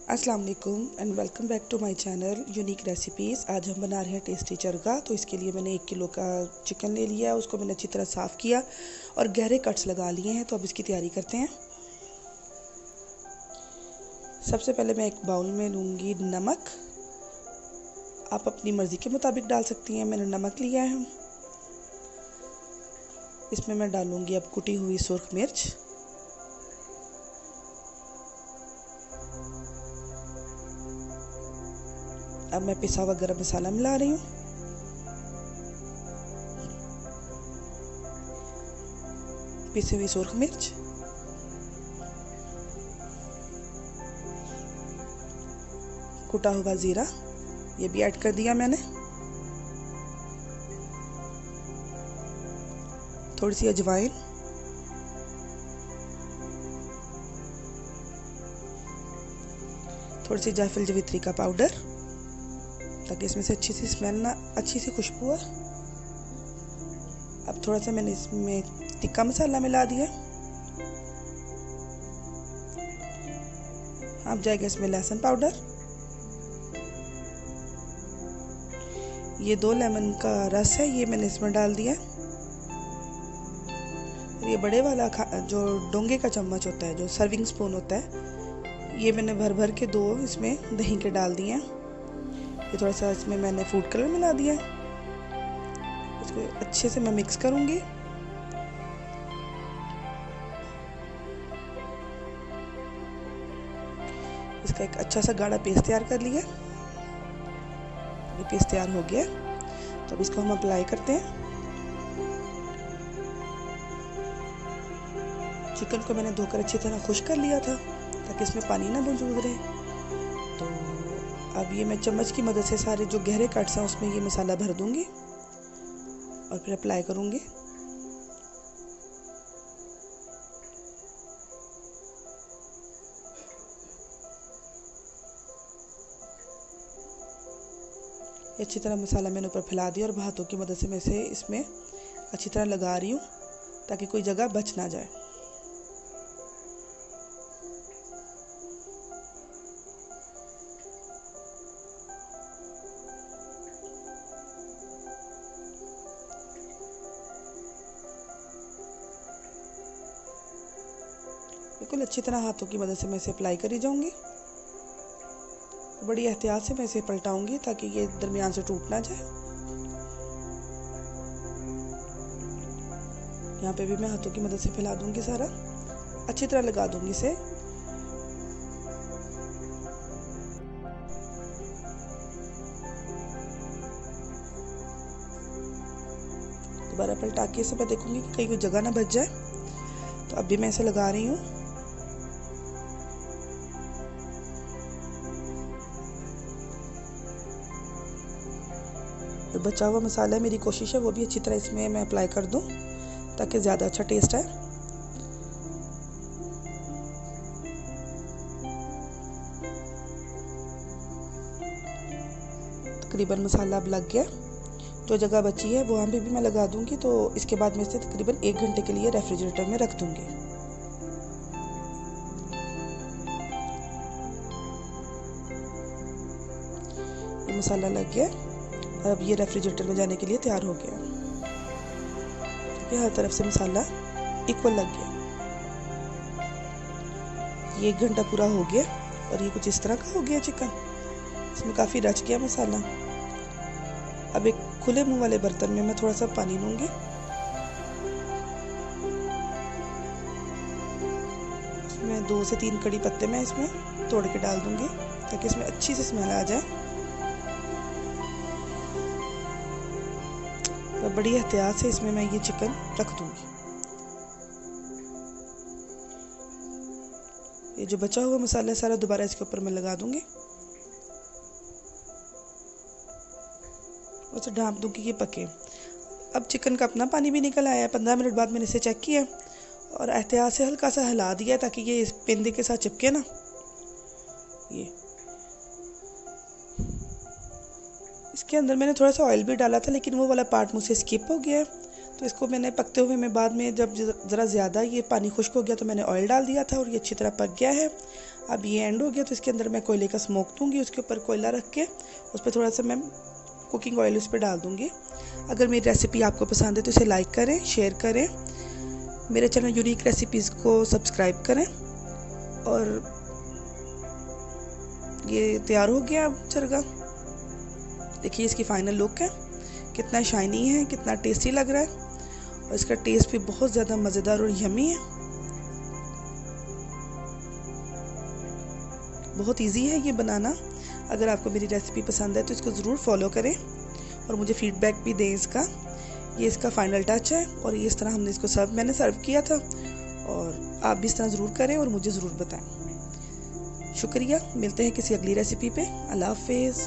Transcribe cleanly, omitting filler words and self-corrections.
अस्सलाम वालेकुम and welcome back to my channel unique recipes. आज हम बना रहे हैं टेस्टी चरगा। तो इसके लिए मैंने 1 किलो का चिकन ले लिया, उसको मैंने अच्छी तरह साफ़ किया और गहरे कट्स लगा लिए हैं। तो अब इसकी तैयारी करते हैं। सबसे पहले मैं एक बाउल में लूँगी नमक। आप अपनी मर्ज़ी के मुताबिक डाल सकती हैं, मैंने नमक लिया है। इसमें मैं डालूँगी अब कुटी हुई सुर्ख मिर्च, अब मैं पिसा हुआ गरम मसाला मिला रही हूँ। पिसी हुई सुर्ख मिर्च, कुटा हुआ ज़ीरा, ये भी ऐड कर दिया मैंने। थोड़ी सी अजवाइन, थोड़ी सी जायफल जवित्री का पाउडर, ताकि इसमें से अच्छी सी स्मेल ना, अच्छी सी खुशबू है। अब थोड़ा सा मैंने इसमें टिक्का मसाला मिला दिया। अब जाएगा इसमें लहसुन पाउडर। ये 2 लेमन का रस है, ये मैंने इसमें डाल दिया। ये बड़े वाला जो डोंगे का चम्मच होता है, जो सर्विंग स्पून होता है, ये मैंने भर भर के 2 इसमें दही के डाल दिए हैं। ये थोड़ा सा इसमें मैंने फूड कलर मिला दिया है। इसको अच्छे से मैं मिक्स करूंगी। इसका एक अच्छा सा गाढ़ा पेस्ट तैयार कर लिया। ये पेस्ट तैयार हो गया, तो अब इसको हम अप्लाई करते हैं। चिकन को मैंने धोकर अच्छी तरह खुश कर लिया था, ताकि इसमें पानी ना मौजूद रहे। तो अब ये मैं चम्मच की मदद से सारे जो गहरे कट्स हैं उसमें ये मसाला भर दूंगी और फिर अप्लाई करूंगी। अच्छी तरह मसाला मैंने ऊपर फैला दिया और हाथों की मदद से मैं इसे इसमें अच्छी तरह लगा रही हूँ, ताकि कोई जगह बच ना जाए। बिल्कुल अच्छी तरह हाथों की मदद से मैं इसे अप्लाई करी जाऊंगी। बड़ी एहतियात से मैं इसे पलटाऊंगी, ताकि ये दरमियान से टूट ना जाए। यहाँ पे भी मैं हाथों की मदद से फैला दूंगी, सारा अच्छी तरह लगा दूंगी इसे। दोबारा पलटा के इसे मैं देखूंगी कि कहीं कोई जगह ना बच जाए। तो अब भी मैं इसे लगा रही हूँ। जो बचा हुआ मसाला है, मेरी कोशिश है वो भी अच्छी तरह इसमें मैं अप्लाई कर दूं, ताकि ज़्यादा अच्छा टेस्ट आए। तकरीबन मसाला अब लग गया। जो जगह बची है वहाँ पे भी मैं लगा दूंगी। तो इसके बाद मैं इसे तकरीबन 1 घंटे के लिए रेफ्रिजरेटर में रख दूंगी। ये मसाला लग गया, अब ये रेफ्रिजरेटर में जाने के लिए तैयार हो गया। ये हर तरफ से मसाला इक्वल लग गया। ये 1 घंटा पूरा हो गया और ये कुछ इस तरह का हो गया चिकन। इसमें काफ़ी रच गया मसाला। अब एक खुले मुंह वाले बर्तन में मैं थोड़ा सा पानी लूँगी। इसमें 2 से 3 कड़ी पत्ते मैं इसमें तोड़ के डाल दूँगी, ताकि इसमें अच्छी सी स्मेल आ जाए। तो बड़ी एहतियात से इसमें मैं ये चिकन रख दूँगी। ये जो बचा हुआ मसाला सारा दोबारा इसके ऊपर मैं लगा दूँगी। उसे ढाँप दूँगी कि ये पके। अब चिकन का अपना पानी भी निकल आया है। 15 मिनट बाद मैंने इसे चेक किया और एहतियात से हल्का सा हिला दिया, ताकि ये इस पेंदे के साथ चिपके ना। ये इसके अंदर मैंने थोड़ा सा ऑयल भी डाला था, लेकिन वो वाला पार्ट मुझसे स्किप हो गया है। तो इसको मैंने पकते हुए में बाद में जब ज़रा ज़्यादा ये पानी खुश्क हो गया तो मैंने ऑयल डाल दिया था और ये अच्छी तरह पक गया है। अब ये एंड हो गया, तो इसके अंदर मैं कोयले का स्मोक दूंगी। उसके ऊपर कोयला रख के उस पर थोड़ा सा मैं कुकिंग ऑयल उस पर डाल दूंगी। अगर मेरी रेसिपी आपको पसंद है तो इसे लाइक करें, शेयर करें, मेरे चैनल यूनिक रेसिपीज़ को सब्सक्राइब करें। और ये तैयार हो गया चरगा। देखिए इसकी फाइनल लुक है, कितना शाइनी है, कितना टेस्टी लग रहा है, और इसका टेस्ट भी बहुत ज़्यादा मज़ेदार और यमी है। बहुत इजी है ये बनाना। अगर आपको मेरी रेसिपी पसंद है तो इसको ज़रूर फॉलो करें और मुझे फीडबैक भी दें इसका। ये इसका फाइनल टच है, और ये इस तरह हमने इसको मैंने सर्व किया था, और आप भी इस तरह ज़रूर करें और मुझे ज़रूर बताएं। शुक्रिया, मिलते हैं किसी अगली रेसिपी पे। अल्लाह हाफिज़।